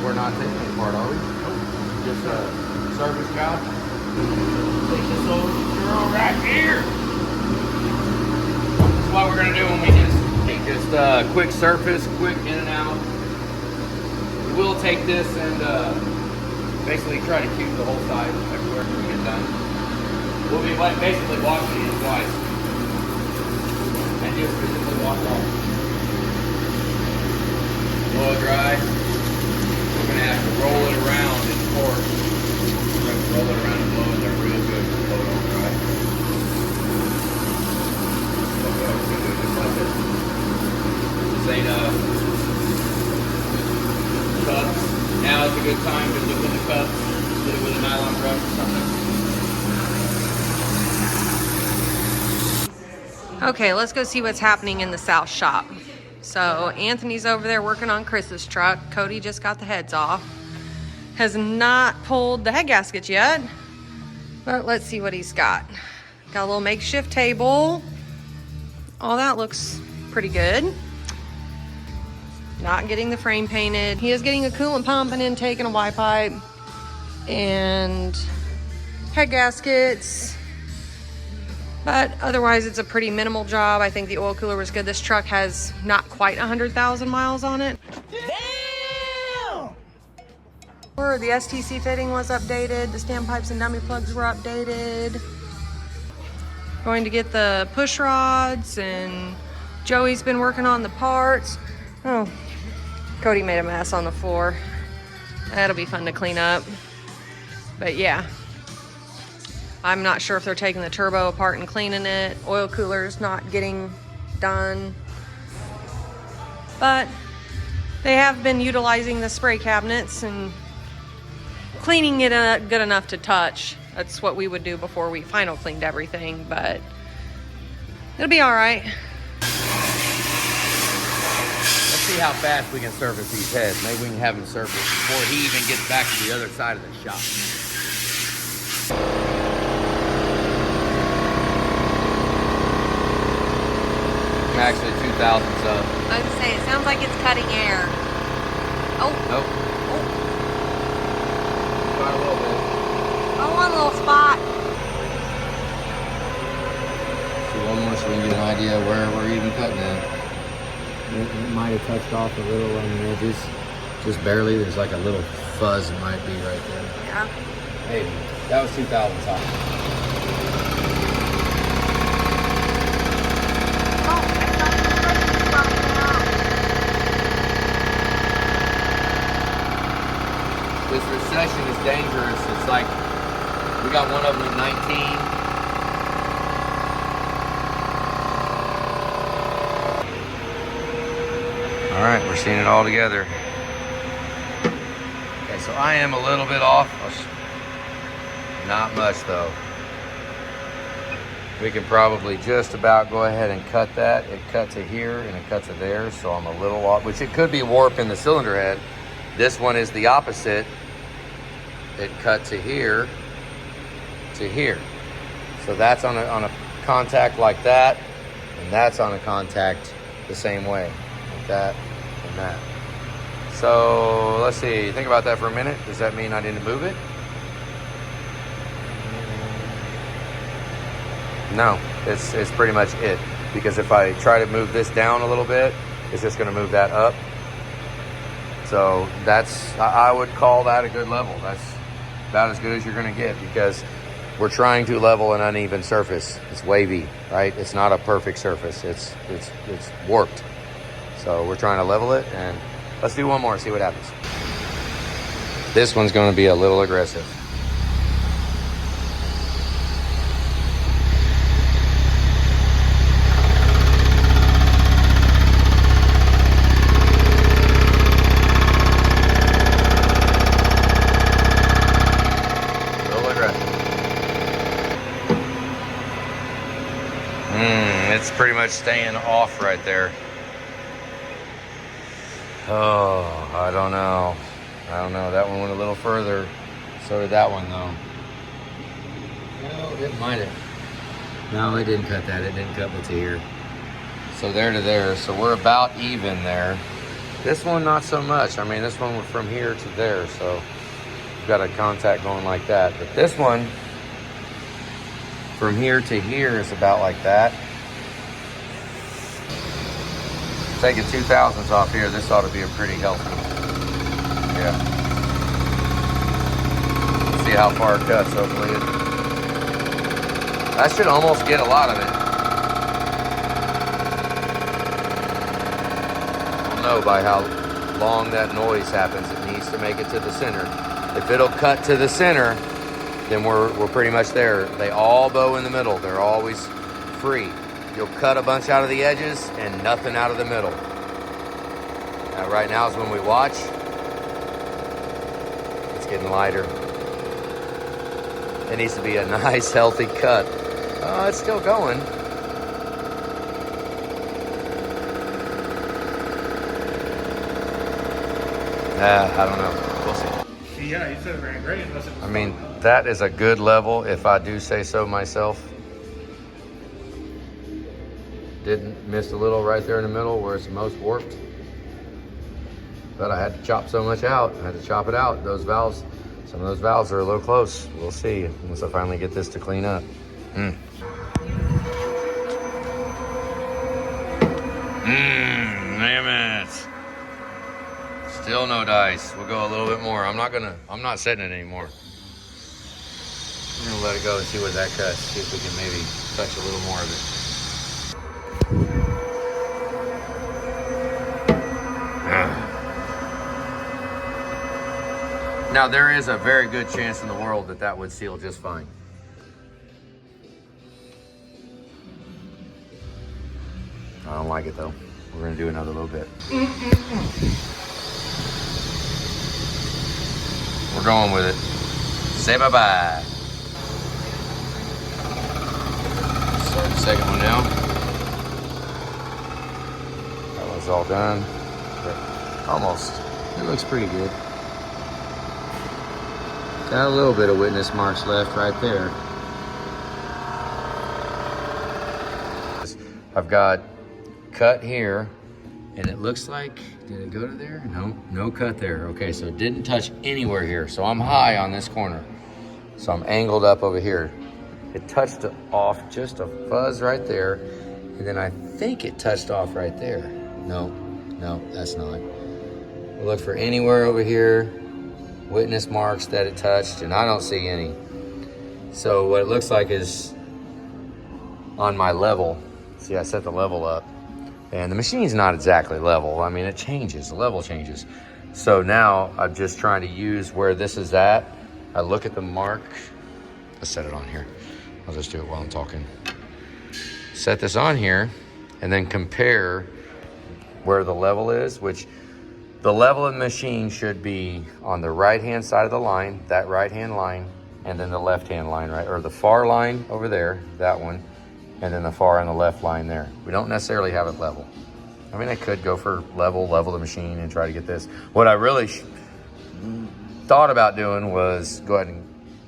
we're not taking it apart, are we? Nope. Just a service job. Take this old girl right here. That's what we're gonna do when we just quick surface, quick in and out. We'll take this and basically try to cube the whole side everywhere we get done. We'll be basically washing it twice and just physically wash off. Blow it dry. We're gonna have to roll it around in fork. We're gonna roll it around and blow it there real good. Blow it all dry. Okay, we're gonna do it just like this. This ain't cups. Now is a good time to look in the cups, get it with a nylon brush or something. Okay, let's go see what's happening in the south shop. So Anthony's over there working on Chris's truck. Cody just got the heads off. Has not pulled the head gaskets yet, but let's see what he's got. Got a little makeshift table. All that looks pretty good. Not getting the frame painted. He is getting a coolant pump, an intake, and a Y pipe, and head gaskets. But otherwise, it's a pretty minimal job. I think the oil cooler was good. This truck has not quite 100,000 miles on it. Damn! The STC fitting was updated. The standpipes and dummy plugs were updated. Going to get the push rods, and Joey's been working on the parts. Oh, Cody made a mess on the floor. That'll be fun to clean up. But yeah, I'm not sure if they're taking the turbo apart and cleaning it. Oil cooler's not getting done. But they have been utilizing the spray cabinets and cleaning it good enough to touch. That's what we would do before we final cleaned everything, but it'll be all right. See how fast we can service these heads. Maybe we can have him service before he even gets back to the other side of the shop. Actually, 2,000 up. I was gonna say, it sounds like it's cutting air. Oh. Nope. Oh. Got a little bit. Oh, one little spot. See one more so we can get an idea where we're even cutting at. It might have touched off a little on the edges, just barely. There's like a little fuzz it might be right there. Yeah. Maybe. That was 2,000 top. Oh, that's not even right now. This recession is dangerous. It's like, we got one of them at 19. All right, we're seeing it all together. Okay, so I am a little bit off. Not much though. We can probably just about go ahead and cut that. It cuts to here and it cuts to there, so I'm a little off, which it could be warp in the cylinder head. This one is the opposite. It cut to here to here. So that's on a contact like that, and that's on a contact the same way. That and that. So let's see, think about that for a minute. Does that mean I didn't move it? No, it's pretty much it. Because if I try to move this down a little bit, it's just gonna move that up. So I would call that a good level. That's about as good as you're gonna get, because we're trying to level an uneven surface. It's wavy, right? It's not a perfect surface. It's warped. So we're trying to level it, and let's do one more, see what happens. This one's going to be a little aggressive. Little aggressive. It's pretty much staying off right there. Oh, I don't know. That one went a little further. So did that one, though. No, it might have. No, it didn't cut that. It didn't cut it to here. So there to there. So we're about even there. This one, not so much. I mean, this one went from here to there, so you've got a contact going like that. But this one, from here to here is about like that. Taking 2,000ths off here, this ought to be a pretty healthy. Yeah. See how far it cuts, hopefully. That should almost get a lot of it. We'll know by how long that noise happens. It needs to make it to the center. If it'll cut to the center, then we're pretty much there. They all bow in the middle. They're always free. You'll cut a bunch out of the edges and nothing out of the middle. Now, right now is when we watch. It's getting lighter. It needs to be a nice, healthy cut. It's still going. I don't know. We'll see. Yeah, you said it ran great. I mean, that is a good level, if I do say so myself. Didn't miss a little right there in the middle where it's most warped. But I had to chop so much out. I had to chop it out. Those valves, some of those valves are a little close. We'll see once I finally get this to clean up. Damn it. Still no dice. We'll go a little bit more. I'm not setting it anymore. I'm gonna let it go and see what that cuts. See if we can maybe touch a little more of it. Now there is a very good chance in the world that that would seal just fine. I don't like it though. We're gonna do another little bit. We're going with it. Say bye-bye. Start the second one now. That one's all done. Almost. It looks pretty good. Got a little bit of witness marks left right there. I've got cut here, and it looks like, did it go to there? No, no cut there. Okay, so it didn't touch anywhere here. So I'm high on this corner. So I'm angled up over here. It touched off just a fuzz right there, and then I think it touched off right there. No, that's not. We'll look for anywhere over here. Witness marks that it touched, and I don't see any. So what it looks like is on my level. See, I set the level up, and the machine's not exactly level. I mean, it changes, the level changes. So now I'm just trying to use where this is at. I look at the mark. Let's set it on here. I'll just do it while I'm talking. Set this on here, and then compare where the level is, which the level of the machine should be on the right-hand side of the line, that right-hand line, and then the left-hand line, right? Or the far line over there, that one, and then the far and the left line there. We don't necessarily have it level. I mean, I could go for level the machine and try to get this. What I really thought about doing was go ahead and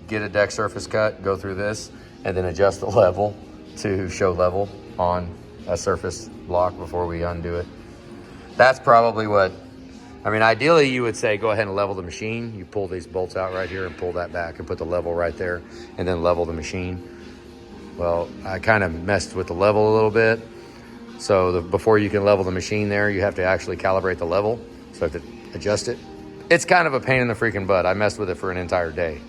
get a deck surface cut, go through this, and then adjust the level to show level on a surface block before we undo it. That's probably what, I mean, ideally you would say go ahead and level the machine. You pull these bolts out right here and pull that back and put the level right there and then level the machine. Well, I kind of messed with the level a little bit. So before you can level the machine there, you have to actually calibrate the level. So I have to adjust it. It's kind of a pain in the freaking butt. I messed with it for an entire day.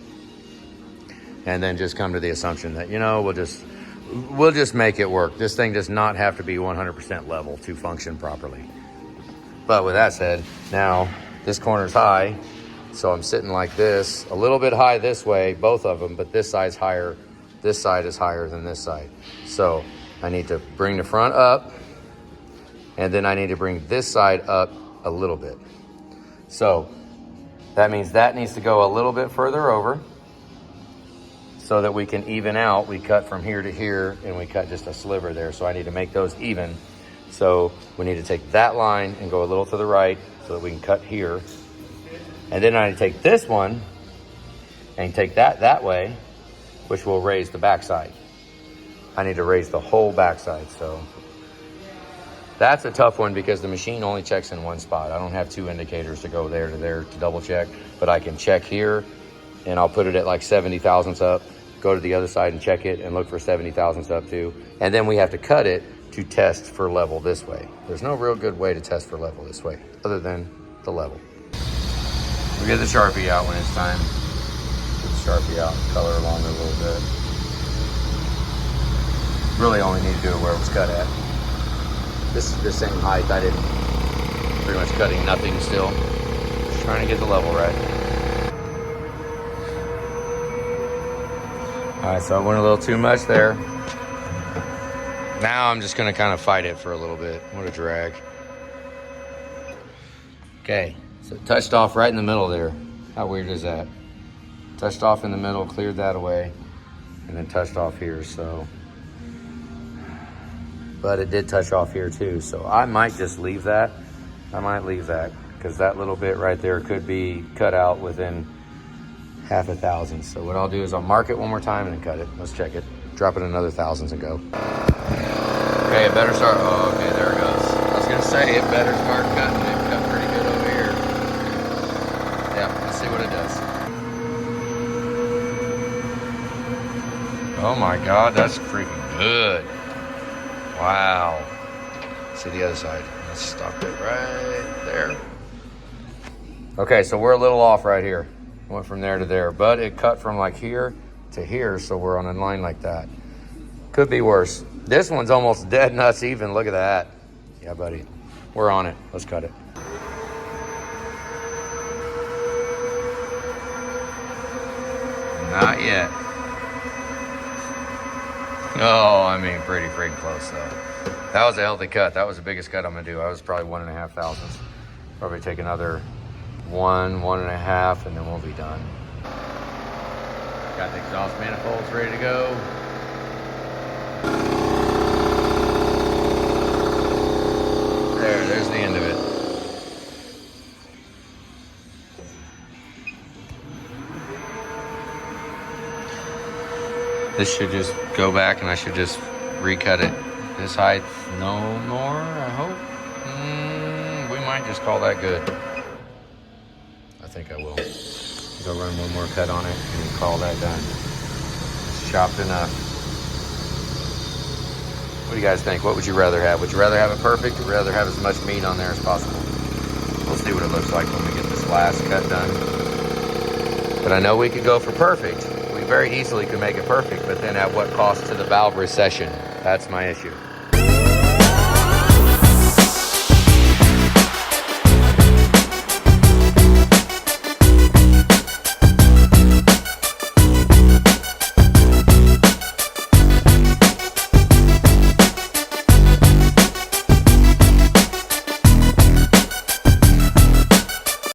And then just come to the assumption that, you know, we'll just make it work. This thing does not have to be 100% level to function properly. But with that said, now this corner's high, so I'm sitting like this, a little bit high this way, both of them, but this side's higher. This side is higher than this side. So I need to bring the front up, and then I need to bring this side up a little bit. So that means that needs to go a little bit further over so that we can even out. We cut from here to here, and we cut just a sliver there. So I need to make those even. So we need to take that line and go a little to the right so that we can cut here. And then I need to take this one and take that way, which will raise the backside. I need to raise the whole backside. So That's a tough one because the machine only checks in one spot. I don't have two indicators to go there to there to double check, but I can check here and I'll put it at like 70 thousandths up, go to the other side and check it and look for 70 thousandths up too. And then we have to cut it to test for level this way. There's no real good way to test for level this way other than the level. We get the Sharpie out when it's time. Get the Sharpie out, color along it a little bit. Really only need to do it where it was cut at. This is the same height. I didn't, pretty much cutting nothing still. Just trying to get the level right. All right, so I went a little too much there. Now I'm just gonna kind of fight it for a little bit. What a drag. Okay, so it touched off right in the middle there. How weird is that? Touched off in the middle, cleared that away, and then touched off here, so. But it did touch off here too, so I might just leave that. I might leave that, because that little bit right there could be cut out within half a thousandth. So what I'll do is I'll mark it one more time and then cut it. Let's check it. Drop it another thousandths and go. Okay, it better start, oh, okay, there it goes. I was gonna say, it better start cutting. It cut pretty good over here. Yeah, let's see what it does. Oh my God, that's freaking good. Wow. See the other side. Let's stop it right there. Okay, so we're a little off right here. Went from there to there, but it cut from like here to here, so we're on a line like that. Could be worse. This one's almost dead nuts even. Look at that. Yeah, buddy. We're on it. Let's cut it. Not yet. Oh, I mean, pretty freaking close though. That was a healthy cut. That was the biggest cut I'm gonna do. I was probably 1.5 thousandths. Probably take another 1.5, and then we'll be done. Got the exhaust manifolds ready to go. There's the end of it. This should just go back and I should just recut it. This height, no more, I hope. We might just call that good. I think I will. Go run one more cut on it and call that done. It's chopped enough. What do you guys think? What would you rather have? Would you rather have it perfect or rather have as much meat on there as possible? We'll see what it looks like when we get this last cut done. But I know we could go for perfect. We very easily could make it perfect, but then at what cost to the valve recession? That's my issue.